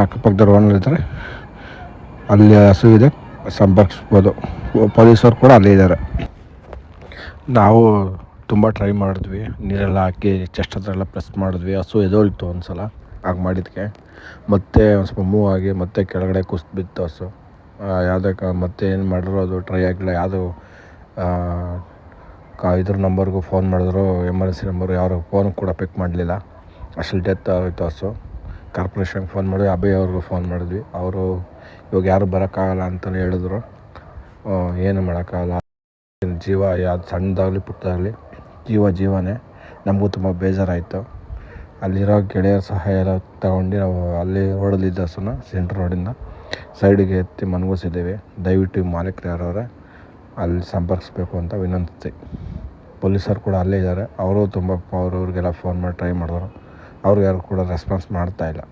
ಅಕ್ಕಪಕ್ಕದವ್ರು owner ಅಲ್ಲಿ ಹಸು ಇದೆ, ಸಂಪರ್ಕಿಸ್ಬೋದು. ಪೊಲೀಸರು ಕೂಡ ಅಲ್ಲೇ ಇದ್ದಾರೆ. ನಾವು ತುಂಬ ಟ್ರೈ ಮಾಡಿದ್ವಿ, ನೀರೆಲ್ಲ ಹಾಕಿ ಚೆಸ್ಟ್ ಹತ್ರ ಎಲ್ಲ ಪ್ರೆಸ್ ಮಾಡಿದ್ವಿ. ಹಸು ಎದೋಳ್ತು ಒಂದು ಸಲ ಹಾಗೆ ಮಾಡಿದ್ದಕ್ಕೆ. ಮತ್ತೆ ಒಂದು ಸ್ವಲ್ಪ ಮೂವ್ ಆಗಿ ಮತ್ತೆ ಕೆಳಗಡೆ ಕುಸ್ದು ಬಿತ್ತು ಹಸು. ಯಾವುದಕ್ಕೆ ಮತ್ತೆ ಏನು ಮಾಡಿದ್ರು ಅದು ಟ್ರೈ ಆಗಿಲ್ಲ. ಯಾವುದು ಇದ್ರ ನಂಬರ್ಗೂ ಫೋನ್ ಮಾಡಿದ್ರು, ಎಮರ್ಜೆನ್ಸಿ ನಂಬರು ಯಾರು ಫೋನ್ ಕೂಡ ಪಿಕ್ ಮಾಡಲಿಲ್ಲ. ಅಷ್ಟರಲ್ಲಿ ಡೆತ್ ಆಯಿತು ಹಸು. ಕಾರ್ಪೊರೇಷನ್ಗೆ ಫೋನ್ ಮಾಡಿ ಅಭಯ್ ಅವ್ರಿಗೂ ಫೋನ್ ಮಾಡಿದ್ವಿ. ಅವರು ಇವಾಗ ಯಾರು ಬರೋಕ್ಕಾಗಲ್ಲ ಅಂತಲೇ ಹೇಳಿದ್ರು. ಏನು ಮಾಡೋಕ್ಕಾಗಲ್ಲ, ಜೀವ ಯಾವ್ದು ಸಣ್ಣದಾಗಲಿ ಪುಟ್ಟದಾಗಲಿ ಜೀವನೇ. ನಮಗೂ ತುಂಬ ಬೇಜಾರಾಯಿತು. ಅಲ್ಲಿರೋ ಗೆಳೆಯರ ಸಹಾಯ ಎಲ್ಲ ತಗೊಂಡು ನಾವು ಅಲ್ಲಿ ರೋಡಲ್ಲಿದ್ದ ಹಸುನ ಸೆಂಟ್ರ್ ರೋಡಿಂದ ಸೈಡಿಗೆ ಎತ್ತಿ ಮನಗಿಸಿದ್ದೀವಿ. ದಯವಿಟ್ಟು ಮಾಲೀಕರು ಯಾರವರೆ ಅಲ್ಲಿ ಸಂಪರ್ಕಿಸ್ಬೇಕು ಅಂತ ವಿನಂತಿ. ಪೊಲೀಸರು ಕೂಡ ಅಲ್ಲೇ ಇದ್ದಾರೆ. ಅವರು ತುಂಬ ಅವ್ರಿಗೆಲ್ಲ ಫೋನ್ ಮಾಡಿ ಟ್ರೈ ಮಾಡಿದ್ರು. ಅವ್ರು ಯಾರು ಕೂಡ ರೆಸ್ಪಾನ್ಸ್ ಮಾಡ್ತಾಯಿಲ್ಲ.